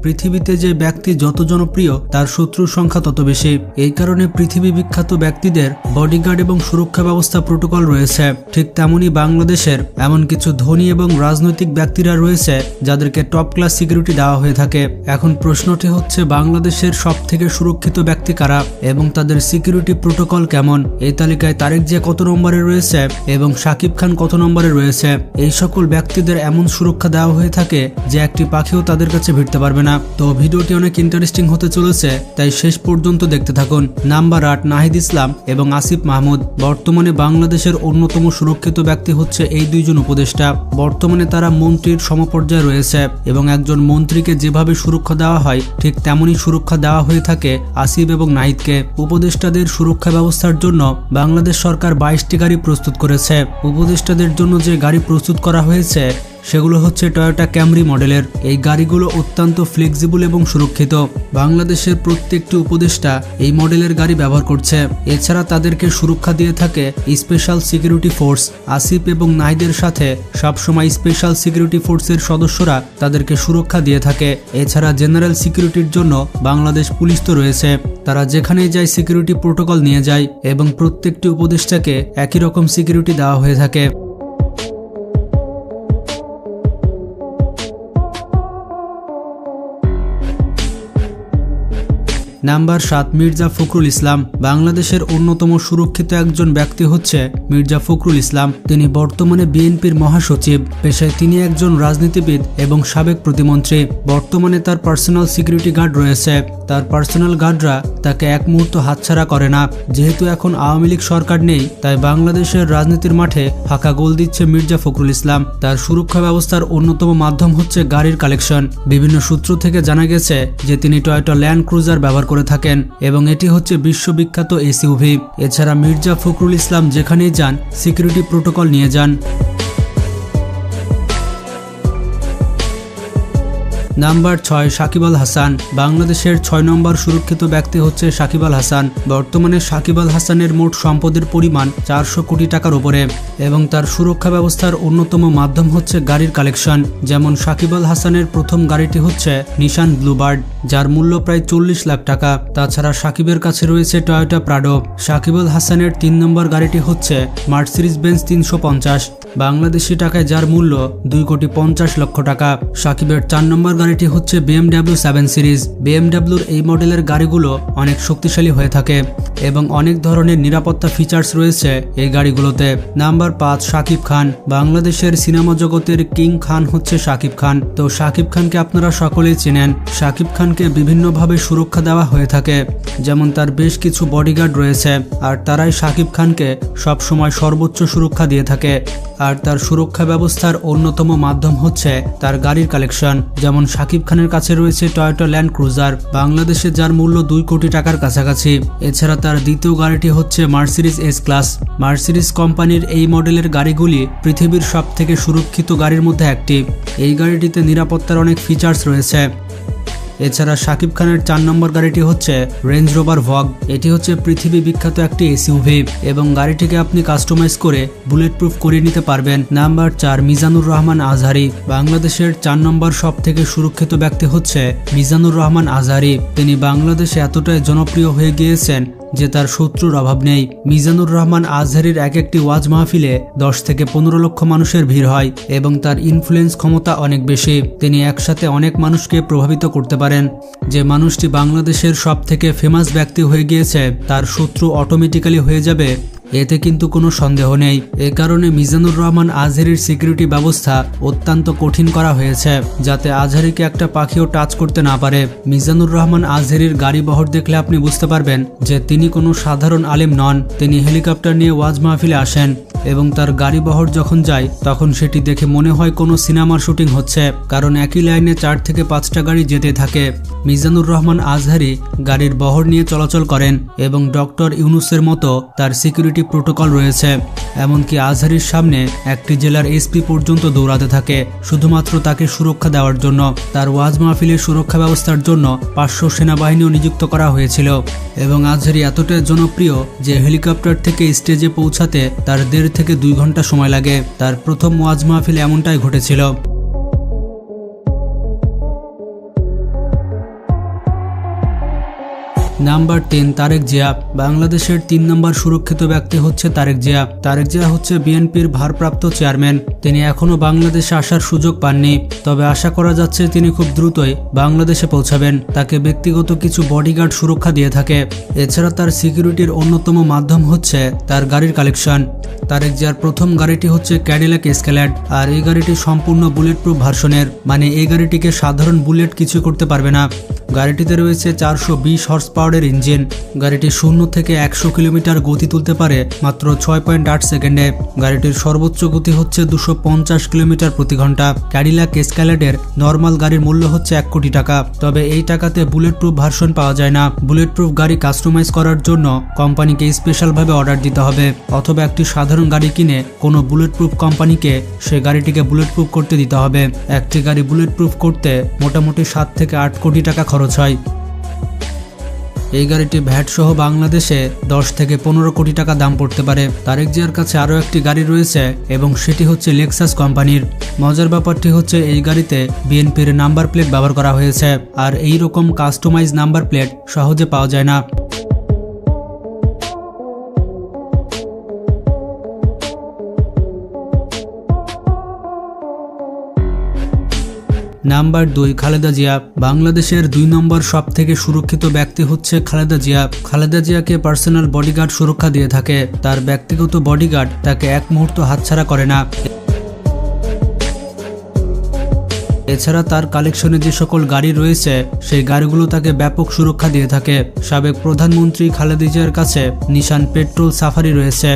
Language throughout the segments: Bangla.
পৃথিবীতে যে ব্যক্তি যত জনপ্রিয় তার শত্রুর সংখ্যা তত বেশি। এই কারণে পৃথিবী বিখ্যাত ব্যক্তিদের বডিগার্ড এবং সুরক্ষা ব্যবস্থা প্রোটোকল রয়েছে। ঠিক তেমনই বাংলাদেশের এমন কিছু ধনী এবং রাজনৈতিক ব্যক্তিরা রয়েছে যাদেরকে টপ ক্লাস সিকিউরিটি দেওয়া হয়ে থাকে। এখন প্রশ্নটি হচ্ছে, বাংলাদেশের সবথেকে সুরক্ষিত ব্যক্তি কারা এবং তাদের সিকিউরিটি প্রোটোকল কেমন? এই তালিকায় তারেক জিয়া কত নম্বরে রয়েছে এবং শাকিব খান কত নম্বরে রয়েছে? এই সকল ব্যক্তিদের এমন সুরক্ষা দেওয়া হয়ে থাকে যে একটি পাখিও তাদের কাছে ভিড়তে পারবে না। তো ভিডিওটি অনেক ইন্টারেস্টিং হতে চলেছে, তাই শেষ পর্যন্ত দেখতে থাকুন। নাম্বার 8, নাহিদ ইসলাম এবং আসিফ মাহমুদ। বর্তমানে বাংলাদেশের অন্যতম সুরক্ষিত ব্যক্তি হচ্ছে এই দুইজন উপদেষ্টা। বর্তমানে তারা মন্ত্রীর সমপর্যায়ে রয়েছে এবং একজন মন্ত্রীকে যেভাবে সুরক্ষা দেওয়া হয় ঠিক তেমনই সুরক্ষা দেওয়া হয়ে থাকে আসিফ এবং নাহিদকে। উপদেষ্টাদের সুরক্ষা ব্যবস্থার জন্য বাংলাদেশ সরকার 22টি গাড়ি প্রস্তুত করেছে। উপদেষ্টাদের জন্য যে গাড়ি প্রস্তুত করা হয়েছে সেগুলো হচ্ছে টয়োটা ক্যামরি মডেলের। এই গাড়িগুলো অত্যন্ত ফ্লেক্সিবল এবং সুরক্ষিত। বাংলাদেশের প্রত্যেকটি উপদেষ্টা এই মডেলের গাড়ি ব্যবহার করছে। এছাড়া তাদেরকে সুরক্ষা দিয়ে থাকে স্পেশাল সিকিউরিটি ফোর্স। আসিফ এবং নাহিদের সাথে সবসময় স্পেশাল সিকিউরিটি ফোর্সের সদস্যরা তাদেরকে সুরক্ষা দিয়ে থাকে। এছাড়া জেনারেল সিকিউরিটির জন্য বাংলাদেশ পুলিশ তো রয়েছে। তারা যেখানেই যায় সিকিউরিটি প্রোটোকল নিয়ে যায় এবং প্রত্যেকটি উপদেষ্টাকে একই রকম সিকিউরিটি দেওয়া হয়ে থাকে। নাম্বার 7, মির্জা ফখরুল ইসলাম। বাংলাদেশের অন্যতম সুরক্ষিত একজন ব্যক্তি হচ্ছে মির্জা ফখরুল ইসলাম। তিনি বর্তমানে বিএনপির মহাসচিব। পেশায় তিনি একজন রাজনীতিবিদ এবং সাবেক প্রতিমন্ত্রী। বর্তমানে তার পার্সোনাল সিকিউরিটি গার্ড রয়েছে। তার পার্সোনাল গার্ডরা তাকে এক মুহূর্ত হাতছাড়া করে না। যেহেতু এখন আওয়ামী লীগ সরকার নেই, তাই বাংলাদেশের রাজনীতির মাঠে ফাঁকা গোল দিচ্ছে মির্জা ফখরুল ইসলাম। তার সুরক্ষা ব্যবস্থার অন্যতম মাধ্যম হচ্ছে গাড়ির কালেকশন। বিভিন্ন সূত্র থেকে জানা গেছে যে তিনি টয়োটা ল্যান্ড ক্রুজার ব্যবহার করে থাকেন এবং এটি হচ্ছে বিশ্ববিখ্যাত এসইউভি। এছাড়া মির্জা ফখরুল ইসলাম যেখানেই যান সিকিউরিটি প্রোটোকল নিয়ে যান। নাম্বার 6, সাকিব আল হাসান। বাংলাদেশের 6 নম্বর সুরক্ষিত ব্যক্তি হচ্ছে সাকিব আল হাসান। বর্তমানে সাকিব আল হাসানের মোট সম্পদের পরিমাণ 400 কোটি টাকার উপরে এবং তার সুরক্ষা ব্যবস্থার অন্যতম মাধ্যম হচ্ছে গাড়ির কালেকশন। যেমন সাকিব আল হাসানের প্রথম গাড়িটি হচ্ছে নিশান ব্লুবার্ড, যার মূল্য প্রায় 40 লাখ টাকা। তাছাড়া সাকিবের কাছে রয়েছে টয়োটা প্রাডো। সাকিব আল হাসানের 3 নম্বর গাড়িটি হচ্ছে মার্সিডিজ বেঞ্জ 350, বাংলাদেশি টাকায় যার মূল্য 2,50,00,000 টাকা। সাকিবের 4 নম্বর গাড়িটি হচ্ছে BMW 7 সিরিজ। BMWর এই মডেলের গাড়িগুলো অনেক শক্তিশালী হয়ে থাকে এবং অনেক ধরনের নিরাপত্তা ফিচার্স রয়েছে এই গাড়িগুলোতে। নাম্বার 5, শাকিব খান। বাংলাদেশের সিনেমা জগতের কিং খান হচ্ছে শাকিব খান। তো শাকিব খানকে আপনারা সকলেই চেনেন। শাকিব খানকে বিভিন্নভাবে সুরক্ষা দেওয়া হয়ে থাকে, যেমন তার বেশ কিছু বডিগার্ড রয়েছে আর তারাই শাকিব খানকে সবসময় সর্বোচ্চ সুরক্ষা দিয়ে থাকে। আর তার সুরক্ষা ব্যবস্থার অন্যতম মাধ্যম হচ্ছে তার গাড়ির কালেকশন। যেমন শাকিব খানের কাছে রয়েছে টয়োটা ল্যান্ড ক্রুজার, বাংলাদেশে যার মূল্য 2 কোটি টাকার কাছাকাছি। এছাড়া তার দ্বিতীয় গাড়িটি হচ্ছে মার্সিডিজ এস ক্লাস। মার্সিডিজ কোম্পানির এই মডেলের গাড়িগুলি পৃথিবীর সবথেকে সুরক্ষিত গাড়ির মধ্যে একটি। এই গাড়িটিতে নিরাপত্তার অনেক ফিচার্স রয়েছে। এছাড়া শাকিব খানের 4 নম্বর গাড়িটি হচ্ছে রেঞ্জ রোভার ভগ। এটি হচ্ছে পৃথিবী বিখ্যাত একটি এসইউভি এবং গাড়িটিকে আপনি কাস্টমাইজ করে বুলেট প্রুফ করে নিতে পারবেন। নাম্বার 4, মিজানুর রহমান আজহারি। বাংলাদেশের 4 নম্বর সব থেকে সুরক্ষিত ব্যক্তি হচ্ছে মিজানুর রহমান আজহারি। তিনি বাংলাদেশে এতটাই জনপ্রিয় হয়ে গিয়েছেন যে তার শত্রুর অভাব নেই। মিজানুর রহমান আজহারির এক একটি ওয়াজ মাহফিলে 10 থেকে 15 লক্ষ মানুষের ভিড় হয় এবং তার ইনফ্লুয়েন্স ক্ষমতা অনেক বেশি। তিনি একসাথে অনেক মানুষকে প্রভাবিত করতে পারেন। যে মানুষটি বাংলাদেশের সব থেকে ফেমাস ব্যক্তি হয়ে গিয়েছে তার শত্রু অটোমেটিক্যালি হয়ে যাবে, এতে কিন্তু কোনো সন্দেহ নেই। এ কারণে মিজানুর রহমান আজহারির সিকিউরিটি ব্যবস্থা অত্যন্ত কঠিন করা হয়েছে, যাতে আজহারিকে একটা পাখিও টাচ করতে না পারে। মিজানুর রহমান আজহারির গাড়ি বহর দেখলে আপনি বুঝতে পারবেন যে তিনি কোনো সাধারণ আলেম নন। তিনি হেলিকপ্টার নিয়ে ওয়াজ মাহফিলে আসেন এবং তার গাড়ি বহর যখন যায় তখন সেটি দেখে মনে হয় কোনো সিনেমার শুটিং হচ্ছে, কারণ একই লাইনে 4 থেকে 5টা গাড়ি যেতে থাকে। মিজানুর রহমান আজহারি গাড়ির বহর নিয়ে চলাচল করেন এবং ডক্টর ইউনুসের মতো তার সিকিউরিটি প্রোটোকল রয়েছে। এমনকি আজহারির সামনে একটি জেলার এসপি পর্যন্ত দৌড়াতে থাকে শুধুমাত্র তাকে সুরক্ষা দেওয়ার জন্য। তার ওয়াজ মাহফিলের সুরক্ষা ব্যবস্থার জন্য 500 সেনাবাহিনীও নিযুক্ত করা হয়েছিল এবং আজহারি এতটাই জনপ্রিয় যে হেলিকপ্টার থেকে স্টেজে পৌঁছাতে তার 1.5 থেকে 2 ঘন্টা সময় লাগে। তার প্রথম ওয়াজ মাহফিলে এমনটাই ঘটেছিল। নাম্বার 10 তারেক জিয়া। বাংলাদেশের 3 নম্বর সুরক্ষিত ব্যক্তি হচ্ছে তারেক জিয়া। তারেক জিয়া হচ্ছে বিএনপির ভারপ্রাপ্ত চেয়ারম্যান। তিনি এখনও বাংলাদেশে আসার সুযোগ পাননি, তবে আশা করা যাচ্ছে তিনি খুব দ্রুতই বাংলাদেশে পৌঁছাবেন। তাকে ব্যক্তিগত কিছু বডিগার্ড সুরক্ষা দিয়ে থাকে। এছাড়া তার সিকিউরিটির অন্যতম মাধ্যম হচ্ছে তার গাড়ির কালেকশন। তারেক জিয়ার প্রথম গাড়িটি হচ্ছে ক্যাডিলাক এসকেলেড, আর এই গাড়িটি সম্পূর্ণ বুলেট প্রুফ ভার্সনের, মানে এই গাড়িটিকে সাধারণ বুলেট কিছু করতে পারবে না। গাড়িটিতে রয়েছে 420 হর্স পাওয়ারের ইঞ্জিন। গাড়িটি 0 থেকে 100 কিলোমিটার গতি তুলতে পারে মাত্র 6.8 সেকেন্ডে। গাড়িটির সর্বোচ্চ গতি হচ্ছে 250 কিলোমিটার প্রতি ঘন্টা। ক্যাডিলাক এসকেলেডের নর্মাল গাড়ির মূল্য হচ্ছে 1 কোটি টাকা, তবে এই টাকাতে বুলেট প্রুফ ভার্সন পাওয়া যায় না। বুলেট প্রুফ গাড়ি কাস্টমাইজ করার জন্য কোম্পানিকে স্পেশালভাবে অর্ডার দিতে হবে, অথবা একটি সাধারণ গাড়ি কিনে কোনো বুলেট প্রুফ কোম্পানিকে সে গাড়িটিকে বুলেট প্রুফ করতে দিতে হবে। একটি গাড়ি বুলেট প্রুফ করতে মোটামুটি 7 থেকে 8 কোটি টাকা খরচ হয়। এই গাড়িটি ভ্যাট সহ বাংলাদেশে 10 থেকে 15 কোটি টাকা দাম পড়তে পারে। তারেক জিয়ার কাছে আরও একটি গাড়ি রয়েছে এবং সেটি হচ্ছে লেক্সাস কোম্পানির। মজার ব্যাপারটি হচ্ছে এই গাড়িতে বিএনপির নাম্বার প্লেট ব্যবহার করা হয়েছে, আর এই রকম কাস্টমাইজ নাম্বার প্লেট সহজে পাওয়া যায় না। নাম্বার 2 খালেদা জিয়া। বাংলাদেশের 2 নম্বর সব থেকে সুরক্ষিত ব্যক্তি হচ্ছে খালেদা জিয়া। খালেদা জিয়াকে পার্সোনাল বডিগার্ড সুরক্ষা দিয়ে থাকে। তার ব্যক্তিগত বডিগার্ড তাকে এক মুহূর্ত হাতছাড়া করে না। এছাড়া তার কালেকশনে যে সকল গাড়ি রয়েছে সেই গাড়িগুলো তাকে ব্যাপক সুরক্ষা দিয়ে থাকে। সাবেক প্রধানমন্ত্রী খালেদা জিয়ার কাছে নিশান পেট্রোল সাফারি রয়েছে,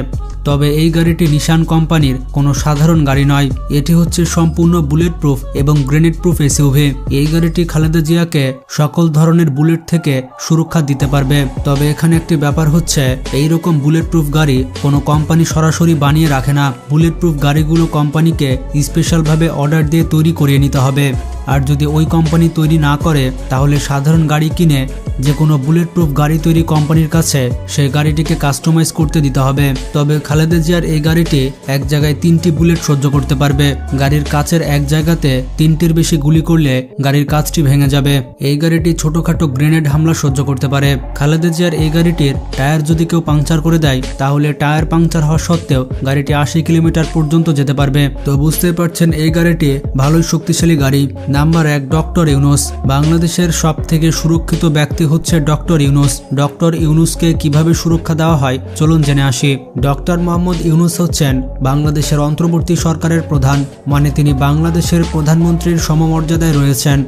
তবে এই গাড়িটি নিশান কোম্পানির কোনো সাধারণ গাড়ি নয়। এটি হচ্ছে সম্পূর্ণ বুলেট প্রুফ এবং গ্রেনেড প্রুফ এসইউভি। এই গাড়িটি খালেদা জিয়াকে সকল ধরনের বুলেট থেকে সুরক্ষা দিতে পারবে। তবে এখানে একটি ব্যাপার হচ্ছে, এই রকম বুলেট প্রুফ গাড়ি কোনো কোম্পানি সরাসরি বানিয়ে রাখে না। বুলেট প্রুফ গাড়িগুলো কোম্পানিকে স্পেশালভাবে অর্ডার দিয়ে তৈরি করিয়ে নিতে হবে। আর যদি ওই কোম্পানি তৈরি না করে তাহলে সাধারণ গাড়ি কিনে যে কোনো বুলেট প্রুফ গাড়ি তৈরি কোম্পানির কাছে সেই গাড়িটিকে কাস্টমাইজ করতে দিতে হবে। তবে খালেদা জিয়ার এই গাড়িটি এক জায়গায় 3টি বুলেট সহ্য করতে পারবে। গাড়ির কাচের এক জায়গাতে 3টির বেশি গুলি করলে গাড়ির কাচটি ভেঙে যাবে। এই গাড়িটি ছোটখাটো গ্রেনেড হামলা সহ্য করতে পারে। খালেদা জিয়ার এই গাড়িটির টায়ার যদি কেউ পাংচার করে দেয় তাহলে টায়ার পাংচার হওয়া সত্ত্বেও গাড়িটি 80 কিলোমিটার পর্যন্ত যেতে পারবে। তো বুঝতে পারছেন এই গাড়িটি ভালোই শক্তিশালী গাড়ি। Number 1 doctor Yunus. বাংলাদেশের সব থেকে সুরক্ষিত ব্যক্তি হচ্ছে ডক্টর ইউনূস। ডক্টর ইউনূসকে কিভাবে সুরক্ষা দেওয়া হয় চলুন জেনে আসি। ডক্টর মোহাম্মদ ইউনূস হচ্ছেন বাংলাদেশের অন্তর্বর্তী সরকারের প্রধান, মানে তিনি বাংলাদেশের প্রধানমন্ত্রীর সমমর্যাদায় রয়েছেন।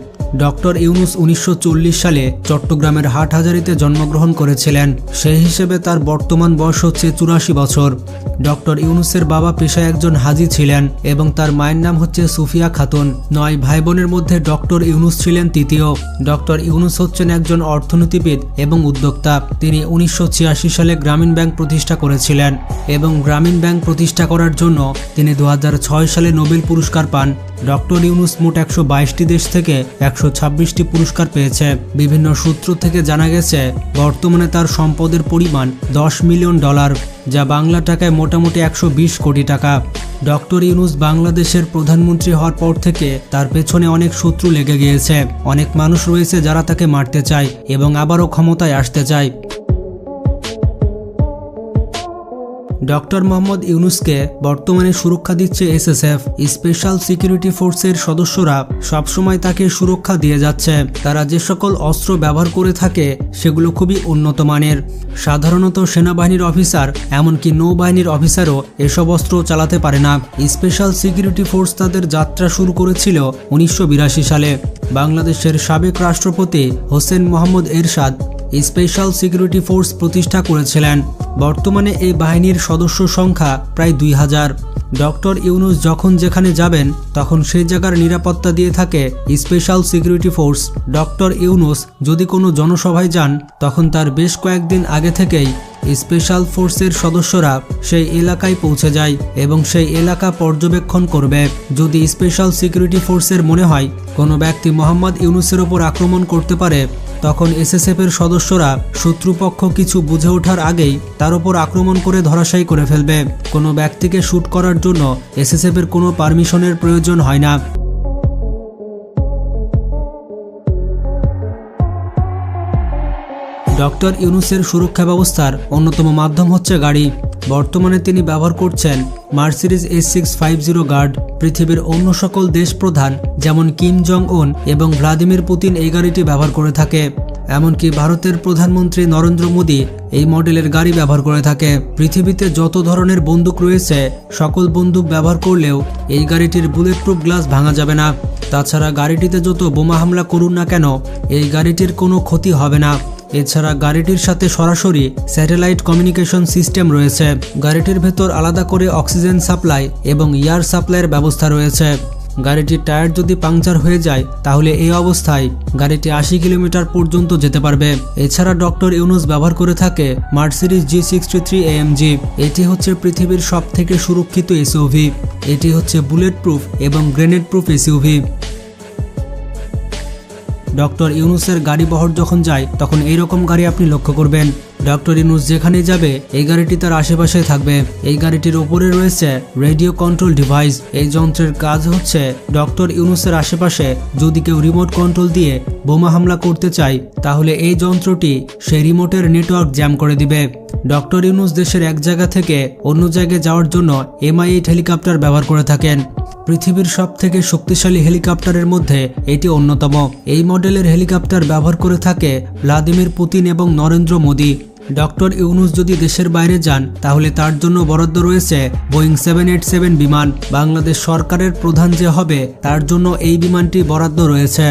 ডক্টর ইউনূস 1940 সালে চট্টগ্রামের হাটহাজারীতে জন্মগ্রহণ করেছিলেন। সেই হিসেবে তার বর্তমান বয়স হচ্ছে 84 বছর। ডক্টর ইউনূসের বাবা পেশায় একজন হাজী ছিলেন এবং তার মায়ের নাম হচ্ছে সুফিয়া খাতুন। 9 ভাই বোনের মধ্যে ডক্টর ইউনূস ছিলেন তৃতীয়। ডক্টর ইউনূস হচ্ছেন একজন অর্থনীতিবিদ এবং উদ্যোক্তা। তিনি 1986 সালে গ্রামীণ ব্যাংক প্রতিষ্ঠা করেছিলেন এবং গ্রামীণ ব্যাংক প্রতিষ্ঠা করার জন্য তিনি 2006 সালে নোবেল পুরস্কার পান। ডক্টর ইউনূস মোট 122টি দেশ থেকে 126টি পুরস্কার পেয়েছে। বিভিন্ন সূত্র থেকে জানা গেছে বর্তমানে তার সম্পদের পরিমাণ $10 মিলিয়ন, যা বাংলা টাকায় মোটামুটি 120 কোটি টাকা। ডক্টর ইউনূস বাংলাদেশের প্রধানমন্ত্রী হওয়ার পর থেকে তার পেছনে অনেক শত্রু লেগে গিয়েছে। অনেক মানুষ রয়েছে যারা তাকে মারতে চায় এবং আবারও ক্ষমতায় আসতে চায়। ডক্টর মোহাম্মদ ইউনূসকে বর্তমানে সুরক্ষা দিচ্ছে এসএসএফ। স্পেশাল সিকিউরিটি ফোর্সের সদস্যরা সবসময় তাকে সুরক্ষা দিয়ে যাচ্ছে। তারা যে সকল অস্ত্র ব্যবহার করে থাকে সেগুলো খুবই উন্নত মানের। সাধারণত সেনাবাহিনীর অফিসার এমনকি নৌবাহিনীর অফিসারও এসব অস্ত্র চালাতে পারে না। স্পেশাল সিকিউরিটি ফোর্স তাদের যাত্রা শুরু করেছিল 1982 সালে। বাংলাদেশের সাবেক রাষ্ট্রপতি হোসেন মোহাম্মদ এরশাদ স্পেশাল সিকিউরিটি ফোর্স প্রতিষ্ঠা করেছিলেন। বর্তমানে এই বাহিনীর সদস্য সংখ্যা প্রায় 2000। ডক্টর ইউনূস যখন যেখানে যাবেন তখন সেই জায়গার নিরাপত্তা দিয়ে থাকে special security force. Doctor Yunus যদি কোনো জনসভায় যান তখন তার বেশ কয়েকদিন আগে থেকেই স্পেশাল ফোর্সের সদস্যরা সেই এলাকায় পৌঁছে যায় এবং সেই এলাকা পর্যবেক্ষণ করবে। যদি স্পেশাল সিকিউরিটি ফোর্সের মনে হয় কোনো ব্যক্তি মোহাম্মদ ইউনূসের ওপর আক্রমণ করতে পারে তখন এসএসএফের সদস্যরা শত্রুপক্ষ কিছু বুঝে ওঠার আগেই তার ওপর আক্রমণ করে ধরাশায়ী করে ফেলবে। কোনো ব্যক্তিকে শ্যুট করার জন্য এসএসএফের কোনো পারমিশনের প্রয়োজন হয় না। ডক্টর ইউনূসের সুরক্ষা ব্যবস্থার অন্যতম মাধ্যম হচ্ছে গাড়ি। বর্তমানে তিনি ব্যবহার করছেন মার্সিডিজ S650 গার্ড। পৃথিবীর অন্য সকল দেশ প্রধান যেমন কিম জং উন এবং ভ্লাদিমির পুতিন এই গাড়িটি ব্যবহার করে থাকে। এমনকি ভারতের প্রধানমন্ত্রী নরেন্দ্র মোদী এই মডেলের গাড়ি ব্যবহার করে থাকে। পৃথিবীতে যত ধরনের বন্দুক রয়েছে সকল বন্দুক ব্যবহার করলেও এই গাড়িটির বুলেট প্রুফ গ্লাস ভাঙা যাবে না। তাছাড়া গাড়িটিতে যত বোমা হামলা করুন না কেন এই গাড়িটির কোনো ক্ষতি হবে না। এছাড়া গাড়িটির সাথে সরাসরি স্যাটেলাইট কমিউনিকেশন সিস্টেম রয়েছে। গাড়িটির ভেতর আলাদা করে অক্সিজেন সাপ্লাই এবং এয়ার সাপ্লাইয়ের ব্যবস্থা রয়েছে। গাড়িটির টায়ার যদি পাংচার হয়ে যায় তাহলে এই অবস্থায় গাড়িটি 80 কিলোমিটার পর্যন্ত যেতে পারবে। এছাড়া ডক্টর ইউনূস ব্যবহার করে থাকে মার্সিডিজ G63 AMG। এটি হচ্ছে পৃথিবীর সবথেকে সুরক্ষিত এসইউভি। এটি হচ্ছে বুলেট প্রুফ এবং গ্রেনেড প্রুফ এসইউভি। ডক্টর ইউনূসের গাড়ি বহর যখন যায় তখন এইরকম গাড়ি আপনি লক্ষ্য করবেন। ডক্টর ইউনূস যেখানে যাবে এই গাড়িটি তার আশেপাশে থাকবে। এই গাড়িটির উপরে রয়েছে রেডিও কন্ট্রোল ডিভাইস। এই যন্ত্রের কাজ হচ্ছে ডক্টর ইউনূসের আশেপাশে যদি কেউ রিমোট কন্ট্রোল দিয়ে বোমা হামলা করতে চায় তাহলে এই যন্ত্রটি সেই রিমোটের নেটওয়ার্ক জ্যাম করে দিবে। ডক্টর ইউনূস দেশের এক জায়গা থেকে অন্য জায়গায় যাওয়ার জন্য MI-8 হেলিকপ্টার ব্যবহার করে থাকেন। পৃথিবীর সবথেকে শক্তিশালী হেলিকপ্টারের মধ্যে এটি অন্যতম। এই মডেলের হেলিকপ্টার ব্যবহার করে থাকে ভ্লাদিমির পুতিন এবং নরেন্দ্র মোদী। ডক্টর ইউনূস যদি দেশের বাইরে যান তাহলে তার জন্য বরাদ্দ রয়েছে বোয়িং 787 বিমান। বাংলাদেশ সরকারের প্রধান যে হবে তার জন্য এই বিমানটি বরাদ্দ রয়েছে।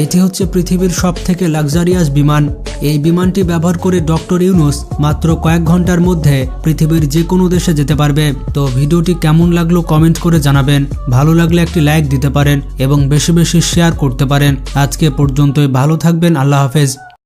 এটি হচ্ছে পৃথিবীর সবথেকে লাক্সারিয়াস বিমান। এই বিমানটি ব্যবহার করে ডক্টর ইউনূস মাত্র কয়েক ঘন্টার মধ্যে পৃথিবীর যে কোনো দেশে যেতে পারবে। তো ভিডিওটি কেমন লাগলো কমেন্ট করে জানাবেন। ভালো লাগলে একটি লাইক দিতে পারেন এবং বেশি বেশি শেয়ার করতে পারেন। আজকে পর্যন্তই, ভালো থাকবেন। আল্লাহ হাফেজ।